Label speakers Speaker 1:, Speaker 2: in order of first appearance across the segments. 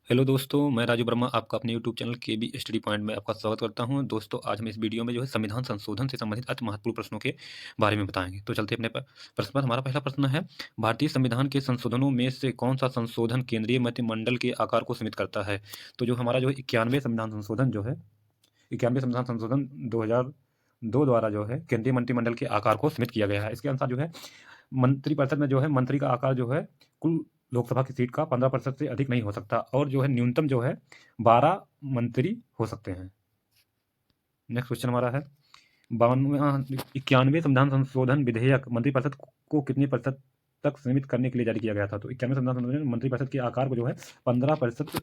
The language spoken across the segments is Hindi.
Speaker 1: हेलो दोस्तों, मैं राजू वर्मा आपका अपने यूट्यूब चैनल केबी स्टडी पॉइंट में आपका स्वागत करता हूं। दोस्तों, आज हम इस वीडियो में संविधान संशोधन से संबंधित अति महत्वपूर्ण प्रश्नों के बारे में बताएंगे। तो चलते अपने प्रश्न पर। हमारा पहला प्रश्न है, भारतीय संविधान के संशोधनों में से कौन सा संशोधन केंद्रीय मंत्रिमंडल के आकार को सीमित करता है? तो जो हमारा 91 संविधान संशोधन 91 संविधान संशोधन 2002 द्वारा केंद्रीय मंत्रिमंडल के आकार को सीमित किया गया है। इसके अनुसार मंत्रिपरिषद में मंत्री का आकार कुल लोकसभा की सीट का 15% से अधिक नहीं हो सकता, और न्यूनतम 12 मंत्री हो सकते हैं। नेक्स्ट क्वेश्चन हमारा है, 91 संविधान संशोधन विधेयक मंत्रिपरिषद को कितने प्रतिशत तक सीमित करने के लिए जारी किया गया था? तो 91 संविधान संशोधन मंत्रिपरिषद के आकार को 15%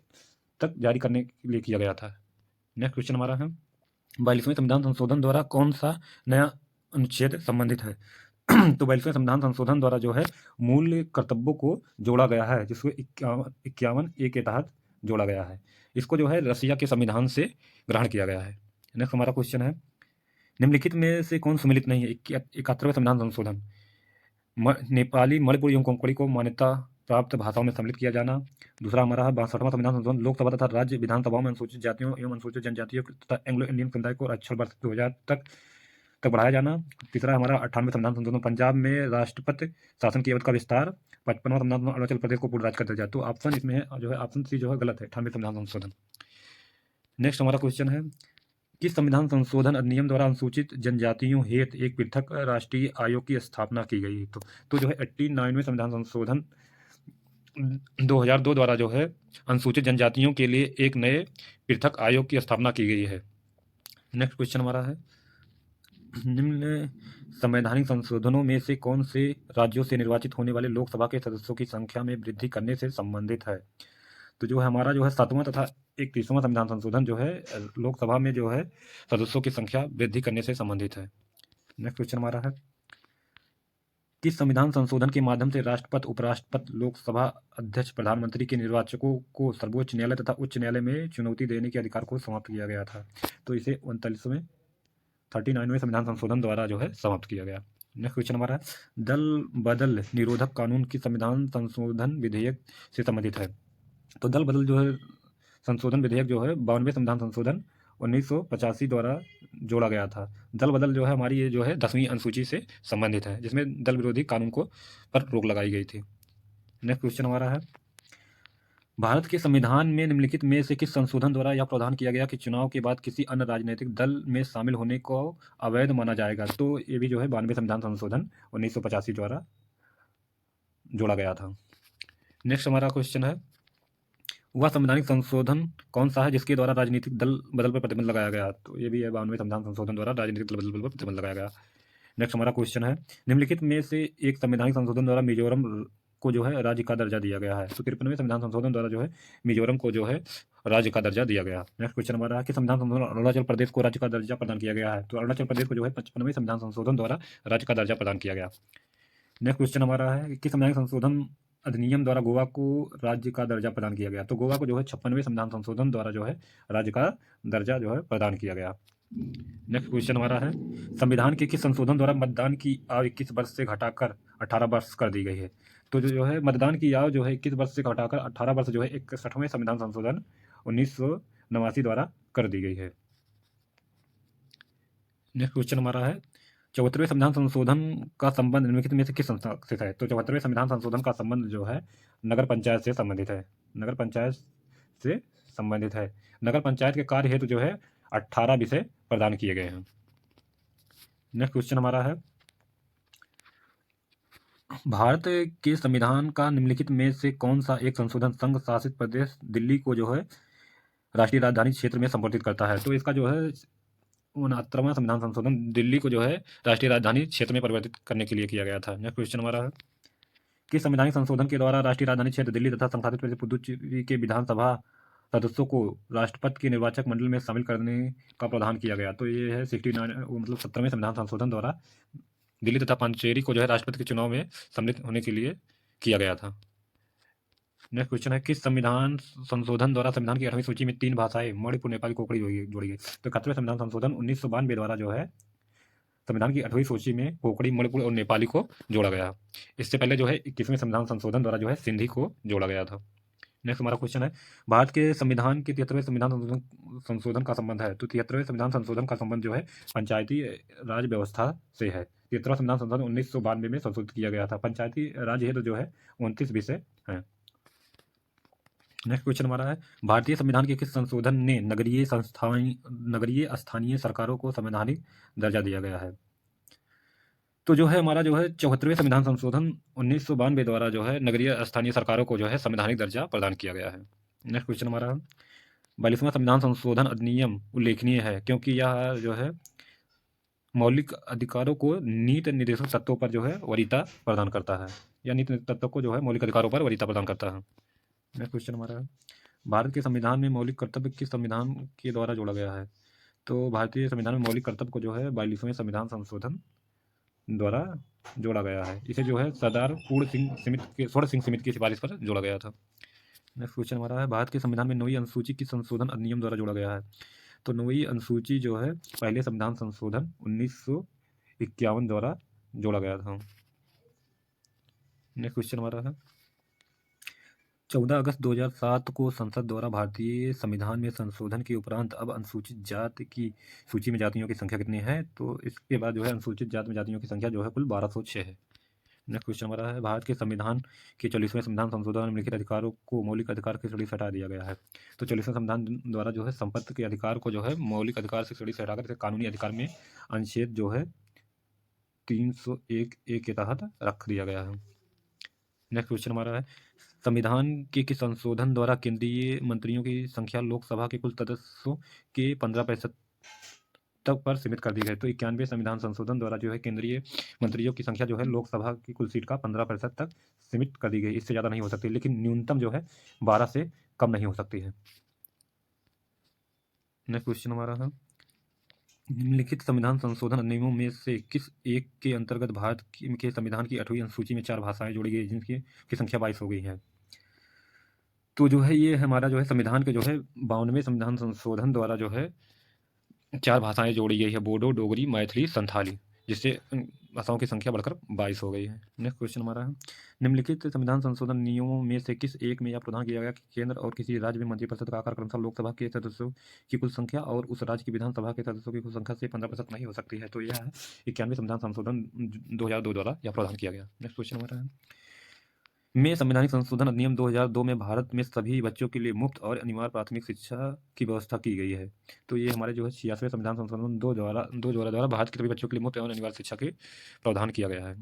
Speaker 1: तक जारी करने के लिए किया गया था। नेक्स्ट क्वेश्चन हमारा है, 42वें संविधान संशोधन द्वारा कौन सा नया अनुच्छेद संबंधित है? तो 42वें संविधान संशोधन द्वारा मूल कर्तव्यों को जोड़ा गया है, जिसको 51A के तहत जोड़ा गया है। इसको रसिया के संविधान से ग्रहण किया गया है। नेक्स्ट हमारा क्वेश्चन है, निम्नलिखित में से कौन सम्मिलित नहीं है? 71वें संविधान संशोधन, नेपाली, मणिपुरी एवं कोंकणी को मान्यता प्राप्त भाषाओं में सम्मिलित किया जाना। दूसरा हमारा है 62वां संविधान संशोधन, लोकसभा तथा राज्य विधानसभाओं में अनुसूचित जातियों एवं अनुसूचित जनजातियों तथा एंग्लो इंडियन समुदाय को आरक्षण वर्ष 2000 तक बढ़ाया जाना। तीसरा हमारा 98वें संविधान संशोधन, पंजाब में राष्ट्रपति शासन की अवधि का विस्तार। 55वां संविधान, अरुणाचल प्रदेश को पूर्ण राज्य का दर्जा। तो ऑप्शन इसमें है ऑप्शन सी गलत है, 98वें संविधान संशोधन। नेक्स्ट हमारा क्वेश्चन है, किस संविधान संशोधन अधिनियम द्वारा अनुसूचित जनजातियों हेतु एक पृथक राष्ट्रीय आयोग की स्थापना की गई? तो 89वें संविधान संशोधन 2002 द्वारा अनुसूचित जनजातियों के लिए एक नए पृथक आयोग की स्थापना की गई है। नेक्स्ट क्वेश्चन हमारा है, निम्न संवैधानिक संशोधनों में से कौन से राज्यों से निर्वाचित होने वाले लोकसभा के सदस्यों की संख्या में वृद्धि करने से संबंधित है? तो हमारा 7वां तथा 31वां संविधान संशोधन लोकसभा में सदस्यों की संख्या वृद्धि करने से संबंधित है। नेक्स्ट क्वेश्चन हमारा है, किस संविधान संशोधन के माध्यम से राष्ट्रपति, उपराष्ट्रपति, लोकसभा अध्यक्ष, प्रधानमंत्री के निर्वाचकों को सर्वोच्च न्यायालय तथा उच्च न्यायालय में चुनौती देने के अधिकार को समाप्त किया गया था? तो इसे 39वें संविधान संशोधन द्वारा समाप्त किया गया। नेक्स्ट क्वेश्चन हमारा है, दल बदल निरोधक कानून की संविधान संशोधन विधेयक से संबंधित है? तो दल बदल संशोधन विधेयक 52वें संविधान संशोधन 1985 द्वारा जोड़ा गया था। दल बदल हमारी ये 10वीं अनुसूची से संबंधित है, जिसमें दल विरोधी कानून को पर रोक लगाई गई थी। नेक्स्ट क्वेश्चन हमारा है, भारत के संविधान में निम्नलिखित में से किस संशोधन द्वारा यह प्रावधान किया गया कि चुनाव के बाद किसी अन्य राजनीतिक दल में शामिल होने को अवैध माना जाएगा? तो ये भी 92वें संविधान संशोधन 1985 द्वारा जोड़ा गया था। नेक्स्ट हमारा क्वेश्चन है, वह संवैधानिक संशोधन कौन सा है जिसके द्वारा राजनीतिक दल बदल पर प्रतिबंध लगाया गया? तो ये भी है 92वें संविधान संशोधन द्वारा राजनीतिक दल बदल पर प्रतिबंध लगाया गया। नेक्स्ट हमारा क्वेश्चन है, निम्नलिखित में से एक संवैधानिक संशोधन द्वारा मिजोरम को राज्य का दर्जा दिया गया है? तो 53वें संविधान संशोधन द्वारा मिजोरम को राज्य का दर्जा दिया गया। नेक्स्ट क्वेश्चन हमारा है कि संविधान संशोधन अरुणाचल प्रदेश को राज्य का दर्जा प्रदान किया गया है? तो अरुणाचल प्रदेश को 55वें संविधान संशोधन द्वारा राज्य का दर्जा प्रदान किया गया। नेक्स्ट क्वेश्चन हमारा है कि संविधानिक संशोधन अधिनियम द्वारा गोवा को राज्य का दर्जा प्रदान किया गया? तो गोवा को 56वें संविधान संशोधन द्वारा राज्य का दर्जा प्रदान किया गया। नेक्स्ट क्वेश्चन हमारा है, संविधान के किस संशोधन द्वारा मतदान की आयु 21 वर्ष से घटाकर 18 वर्ष कर दी गई है? तो मतदान की आयु 21 वर्ष से घटाकर 18 वर्ष 61वें संविधान संशोधन 1989 द्वारा कर दी गई है। नेक्स्ट क्वेश्चन हमारा है, 74वें संविधान संशोधन का संबंध निम्नलिखित में से किस संस्था से है? तो 74वें संविधान संशोधन का संबंध नगर पंचायत से संबंधित है। नगर पंचायत से संबंधित है। नगर पंचायत के कार्य हेतु 18 विषय प्रदान किए गए हैं। नेक्स्ट क्वेश्चन हमारा है, भारत के संविधान का निम्नलिखित में से कौन सा एक संशोधन संघ शासित प्रदेश दिल्ली को राष्ट्रीय राजधानी क्षेत्र में संवर्धित करता है? तो इसका 69वां संविधान संशोधन दिल्ली को राष्ट्रीय राजधानी क्षेत्र में परिवर्तित करने के लिए किया गया था। नेक्स्ट क्वेश्चन हमारा है, किस संवैधानिक संशोधन के द्वारा राष्ट्रीय राजधानी क्षेत्र दिल्ली तथा संशासित प्रदेश पुदुचेरी के विधानसभा सदस्यों को राष्ट्रपति के निर्वाचक मंडल में शामिल करने का प्रावधान किया गया? तो ये है 70वें संविधान संशोधन द्वारा दिल्ली तथा पुदुचेरी को राष्ट्रपति के चुनाव में सम्मिलित होने के लिए किया गया था। नेक्स्ट क्वेश्चन है, किस संविधान संशोधन द्वारा संविधान की 8वीं सूची में 3 भाषाएं मणिपुर, नेपाली, कोंकणी जोड़ी गई? तो 71वें संविधान संशोधन 1992 द्वारा संविधान की 8वीं सूची में कोंकणी, मणिपुर और नेपाली को जोड़ा गया। इससे पहले 21वें संविधान संशोधन द्वारा सिंधी को जोड़ा गया था। नेक्स्ट हमारा क्वेश्चन है, भारत के संविधान के 73वें संविधान संशोधन का संबंध है। तो 73वें संविधान संशोधन का संबंध जो है पंचायती राज व्यवस्था से है। 73वां संविधान संशोधन 1992 में संशोधित किया गया था। पंचायती राज हेतु जो है 29 विषय हैं। नेक्स्ट क्वेश्चन हमारा है, भारतीय संविधान के किस संशोधन ने नगरीय स्थानीय सरकारों को संवैधानिक दर्जा दिया गया है? तो जो है हमारा जो है 74वें संविधान संशोधन 1992 द्वारा जो है नगरीय स्थानीय सरकारों को जो है संवैधानिक दर्जा प्रदान किया गया है। नेक्स्ट क्वेश्चन हमारा 42वां संविधान संशोधन अधिनियम उल्लेखनीय है क्योंकि यह जो है मौलिक अधिकारों को नीति निर्देशक तत्वों पर जो है वरीयता प्रदान करता है, या नीति तत्वों को जो है मौलिक अधिकारों पर वरीयता प्रदान करता है। नेक्स्ट क्वेश्चन हमारा है, भारत के संविधान में मौलिक कर्तव्य किस संविधान के द्वारा जोड़ा गया है? तो भारतीय संविधान में मौलिक कर्तव्य को जो है 42वें संविधान संशोधन द्वारा जोड़ा गया है। इसे जो है सरदार स्वर्ण सिंह समिति की सिफारिश पर जोड़ा गया था। नेक्स्ट क्वेश्चन हमारा है, भारत के संविधान में 9वीं अनुसूची किस संशोधन अधिनियम द्वारा जोड़ा गया है? तो 9वीं अनुसूची जो है पहले संविधान संशोधन 1951 द्वारा जोड़ा गया था। नेक्स्ट क्वेश्चन हमारा है, 14 अगस्त 2007 को संसद द्वारा भारतीय संविधान में संशोधन के उपरांत अब अनुसूचित जाति की सूची में जातियों की संख्या कितनी है? तो इसके बाद जो है अनुसूचित जाति में जातियों की संख्या जो है कुल 1206 है। नेक्स्ट क्वेश्चन हमारा है, भारत के संविधान के 40वें संविधान संशोधन में निम्नलिखित अधिकारों को मौलिक अधिकार की श्रेणी से हटा दिया गया है। तो 40वें संविधान द्वारा जो है संपत्ति के अधिकार को जो है मौलिक अधिकार से श्रेणी से हटाकर इसे कानूनी अधिकार में अनुच्छेद जो है 301A के तहत रख दिया गया है। नेक्स्ट क्वेश्चन हमारा है, संविधान के किस संशोधन द्वारा केंद्रीय मंत्रियों की संख्या लोकसभा के कुल सदस्यों के 15% तक पर सीमित कर दी गई? तो 91वें संविधान संशोधन द्वारा जो है केंद्रीय मंत्रियों की संख्या जो है लोकसभा की कुल सीट का 15% तक सीमित कर दी गई। इससे ज़्यादा नहीं हो सकती, लेकिन न्यूनतम जो है 12 से कम नहीं हो सकती है। नेक्स्ट क्वेश्चन हमारा है, निम्नलिखित संविधान संशोधन अधिनियमों में से किस एक के अंतर्गत भारत के संविधान की 8वीं अनुसूची में 4 भाषाएं जोड़ी गई जिनकी संख्या 22 हो गई है? तो जो है ये हमारा जो है संविधान के जो है 52वें संविधान संशोधन द्वारा जो है 4 भाषाएं जोड़ी गई है, बोडो, डोगरी, मैथिली, संथाली, जिससे भाषाओं की संख्या बढ़कर 22 हो गई है। नेक्स्ट क्वेश्चन हमारा है, निम्नलिखित संविधान संशोधन नियमों में से किस एक में यह प्रावधान किया गया कि केंद्र और किसी राज्य में मंत्रिपरिषद का आकार क्रमशः लोकसभा के सदस्यों की कुल संख्या और उस राज्य की विधानसभा के सदस्यों की कुल संख्या से 15% नहीं हो सकती है? तो यह है 91वें संविधान संशोधन 2002 द्वारा यह प्रावधान किया गया। नेक्स्ट क्वेश्चन हमारा है, में संवैधानिक संशोधन अधिनियम 2002 में भारत में सभी बच्चों के लिए मुफ्त और अनिवार्य प्राथमिक शिक्षा की व्यवस्था की गई है। तो ये हमारे जो है 86वें संविधान संशोधन 2 द्वारा भारत के सभी बच्चों के लिए मुफ्त एवं अनिवार्य शिक्षा के प्रावधान किया गया है।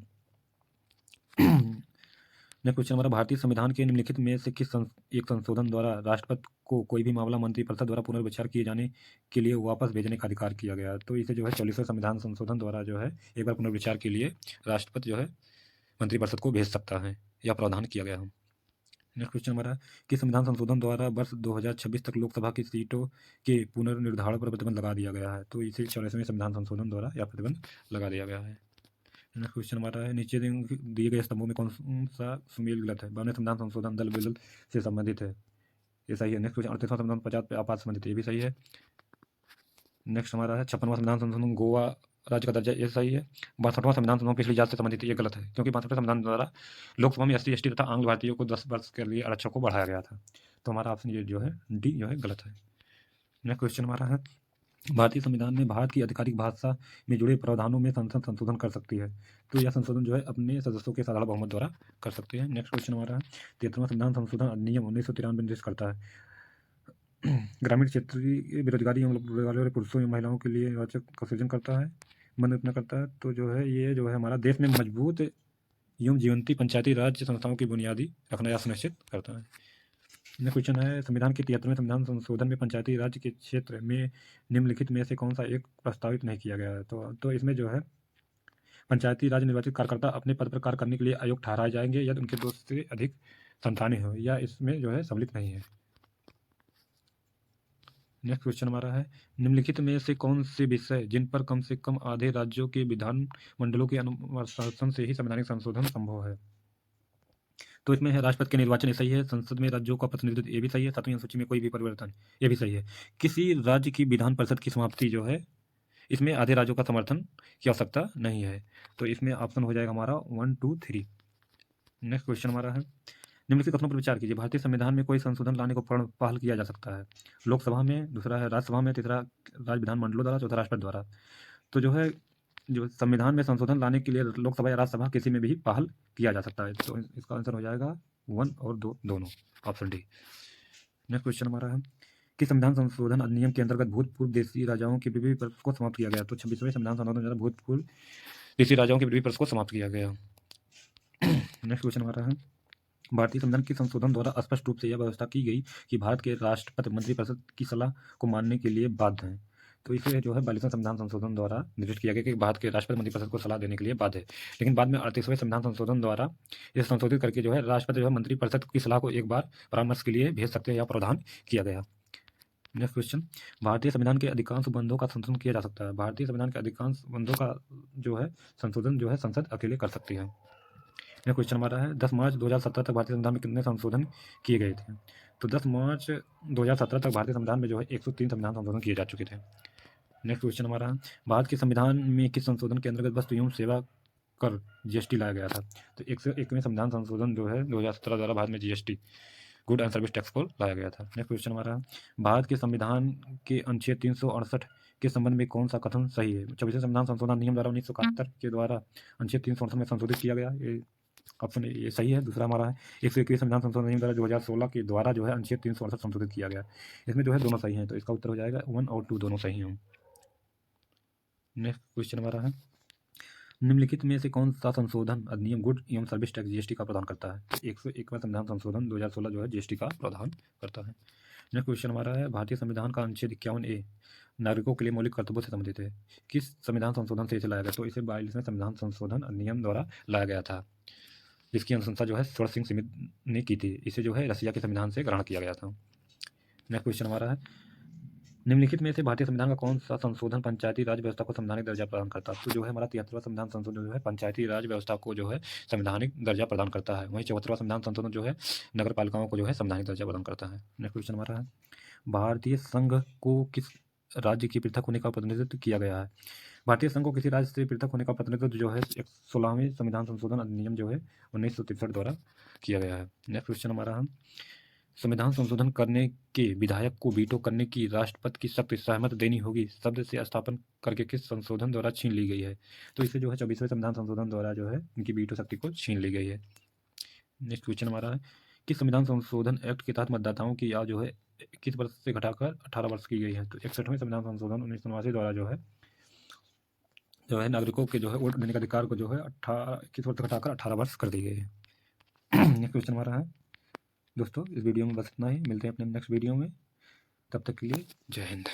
Speaker 1: नेक्स्ट क्वेश्चन हमारा, भारतीय संविधान के निम्नलिखित में से किस एक संशोधन द्वारा राष्ट्रपति को कोई भी मामला मंत्रिपरिषद द्वारा पुनर्विचार किए जाने के लिए वापस भेजने का अधिकार किया गया? तो इसे जो है 40वें संविधान संशोधन द्वारा जो है एक बार पुनर्विचार के लिए राष्ट्रपति जो है मंत्रिपरिषद को भेज सकता है, यह प्रावधान किया गया है। नेक्स्ट क्वेश्चन हमारा, कि संविधान संशोधन द्वारा वर्ष 2026 तक लोकसभा की सीटों के पुनर्निर्धारण पर प्रतिबंध लगा दिया गया है? तो इसे 44वें संविधान संशोधन द्वारा यह प्रतिबंध लगा दिया गया है। नेक्स्ट क्वेश्चन हमारा है, नीचे दिए गए स्तंभों में कौन सा सुमेल गलत है? 52वें संविधान संशोधन दल बदल से संबंधित है, ये सही है। नेक्स्ट क्वेश्चन, 38वां संविधान 50 पे आपात संबंधित है, ये भी सही है। नेक्स्ट हमारा है, 56वां संविधान संशोधन गोवा राज्य का दर्जा, ये सही है। 62वां संविधान संशोधन पिछली जात से संबंधित, ये गलत है क्योंकि 62वें संविधान द्वारा लोकसभा में SC ST तथा आंग्ल भारतीयों को 10 वर्ष के लिए आरक्षण को बढ़ाया गया था। तो हमारा ऑप्शन ये जो है डी जो है गलत है। नेक्स्ट क्वेश्चन हमारा है, भारतीय संविधान में भारत की आधिकारिक भाषा में जुड़े प्रावधानों में संसद संशोधन कर सकती है? तो यह संशोधन जो है अपने सदस्यों के साधारण बहुमत द्वारा कर सकते हैं। नेक्स्ट क्वेश्चन हमारा है, 73वां संविधान संशोधन अधिनियम 1993 निर्देश करता है ग्रामीण क्षेत्रीय बेरोजगारी एवं रोजगार वाले पुरुषों एवं महिलाओं के लिए रोजगार का सृजन करता है, मन इतना करता है। तो जो है ये जो है हमारा देश में मजबूत एवं जीवंती पंचायती राज संस्थाओं की बुनियादी रखना या सुनिश्चित करता है। नेक्स्ट क्वेश्चन है, संविधान के 73वें संविधान संशोधन में पंचायती राज के क्षेत्र में निम्नलिखित में से कौन सा एक प्रस्तावित नहीं किया गया है? तो इसमें जो है पंचायती राज निर्वाचित कार्यकर्ता अपने पद पर कार्य करने के लिए अयोग्य ठहराए जाएंगे यदि उनके 2 से अधिक संतानें हो, या इसमें जो है सम्मिलित नहीं है। नेक्स्ट क्वेश्चन हमारा है, निम्नलिखित में से कौन से विषय जिन पर कम से कम आधे राज्यों के विधान मंडलों के अनुशासन से ही संवैधानिक संशोधन संभव है? तो इसमें है राष्ट्रपति के निर्वाचन, ये सही है। संसद में राज्यों का प्रतिनिधित्व, ये भी सही है। 7वीं अनुसूची में कोई भी परिवर्तन, ये भी सही है। किसी राज्य की विधान परिषद की समाप्ति जो है इसमें आधे राज्यों का समर्थन की आवश्यकता नहीं है। तो इसमें ऑप्शन हो जाएगा हमारा 1 2 3। नेक्स्ट क्वेश्चन हमारा है, निम्नलिखित कथनों पर विचार कीजिए। भारतीय संविधान में कोई संशोधन लाने को पहल किया जा सकता है। लोकसभा में, दूसरा है राज्यसभा में, तीसरा राज्य विधानमंडलों द्वारा, चौथा राष्ट्रपति द्वारा। तो जो संविधान में संशोधन लाने के लिए लोकसभा या राज्यसभा किसी में भी पहल किया जा सकता है। तो इसका आंसर हो जाएगा 1 और 2 दोनों, ऑप्शन डी। नेक्स्ट क्वेश्चन हमारा है कि संविधान संशोधन अधिनियम के अंतर्गत भूतपूर्व देशी राजाओं के विधि प्रथा को समाप्त किया गया। तो 26वें संविधान संशोधन द्वारा भूतपूर्व देशी राजाओं की विधि प्रथा को समाप्त किया गया। नेक्स्ट क्वेश्चन हमारा है भारतीय संविधान के संशोधन द्वारा स्पष्ट रूप से यह व्यवस्था की गई कि भारत के राष्ट्रपति मंत्रिपरिषद की सलाह को मानने के लिए बाध्य हैं। तो इसे 42वें संविधान संशोधन द्वारा निर्दिष्ट किया गया कि भारत के राष्ट्रपति मंत्रिपरिषद को सलाह देने के लिए बाध्य है। लेकिन बाद में 38वें संविधान संशोधन द्वारा इसे संशोधित करके राष्ट्रपति मंत्रिपरिषद की सलाह को एक बार परामर्श के लिए भेज सकते हैं, यह प्रावधान किया गया। नेक्स्ट क्वेश्चन, भारतीय संविधान के अधिकांश बंधों का संशोधन किया जा सकता है। भारतीय संविधान के अधिकांश बंधों का संशोधन संसद अकेले कर सकती है। नेक्स्ट क्वेश्चन हमारा है 10 मार्च 2017 तक भारतीय संविधान में कितने संशोधन किए गए थे। तो 10 मार्च 2017 तक भारतीय संविधान में 103 संविधान संशोधन किए जा चुके थे। नेक्स्ट क्वेश्चन हमारा है भारत के संविधान में किस संशोधन के अंतर्गत वस्तु एवं सेवा कर जीएसटी लाया गया था। तो 101वें संविधान संशोधन 2017 द्वारा भारत में GST, good and service tax को लाया गया था। नेक्स्ट क्वेश्चन हमारा है भारत के संविधान के अनुच्छेद 368 के संबंध में कौन सा कथन सही है। 24वें संविधान संशोधन अधिनियम द्वारा 1971 के द्वारा अनुच्छेद 368 में संशोधित किया गया, ये ऑप्शन ये सही है। दूसरा हमारा है 121 संविधान संशोधन अधिनियम द्वारा 2016 के द्वारा अनुच्छेद 368 संशोधित किया गया। इसमें दोनों सही हैं, तो इसका उत्तर हो जाएगा 1 और 2 दोनों सही हैं। नेक्स्ट क्वेश्चन हमारा है निम्नलिखित में से कौन सा संशोधन अधिनियम गुड एवं सर्विस टैक्स जीएसटी का प्रदान करता है। तो 101वां संविधान संशोधन 2016 जीएसटी का प्रदान करता है। नेक्स्ट क्वेश्चन हमारा है भारतीय संविधान का अनुच्छेद 51A नागरिकों के लिए मौलिक कर्तव्यों से संबंधित है। किस संविधान संशोधन से इसे लाया गया। तो इसे 42वें संविधान संशोधन अधिनियम द्वारा लाया गया था, जिसकी अनुशंसा स्वर्ण सिंह समिति ने की थी। इसे रसिया के संविधान से ग्रहण किया गया था। नेक्स्ट क्वेश्चन हमारा है निम्नलिखित में से भारतीय संविधान का कौन सा संशोधन पंचायती राज व्यवस्था को संवैधानिक दर्जा प्रदान करता है। तो हमारा 73वां संविधान संशोधन पंचायती राज व्यवस्था को संवैधानिक दर्जा प्रदान करता है। वहीं 74वां संविधान संशोधन नगर पालिकाओं को संवैधानिक दर्जा प्रदान करता है। नेक्स्ट क्वेश्चन हमारा है भारतीय संघ को किस राज्य की पृथक होने का प्रतिनिधित्व किया गया है। भारतीय संघ को किसी राज्य से पृथक होने का प्रतिनिधित्व 16वें संविधान संशोधन अधिनियम 1963 द्वारा किया गया है। नेक्स्ट क्वेश्चन हमारा है संविधान संशोधन करने के विधायक को वीटो करने की राष्ट्रपति की सख्त सहमति देनी होगी शब्द से स्थापन करके किस संशोधन द्वारा छीन ली गई है। तो इसे 24वें संविधान संशोधन द्वारा इनकी वीटो शक्ति को छीन ली गई है। नेक्स्ट क्वेश्चन हमारा है कि संविधान संशोधन एक्ट के तहत मतदाताओं की आयु 21 वर्ष से घटाकर 18 वर्ष की गई है। तो 61वें संविधान संशोधन 1989 द्वारा नागरिकों के वोट देने का अधिकार को 21 वर्ष से घटाकर 18 वर्ष कर दी गई है। नेक्स्ट क्वेश्चन हमारा है दोस्तों इस वीडियो में बस इतना ही, मिलते हैं अपने नेक्स्ट वीडियो में, तब तक के लिए जय हिंद।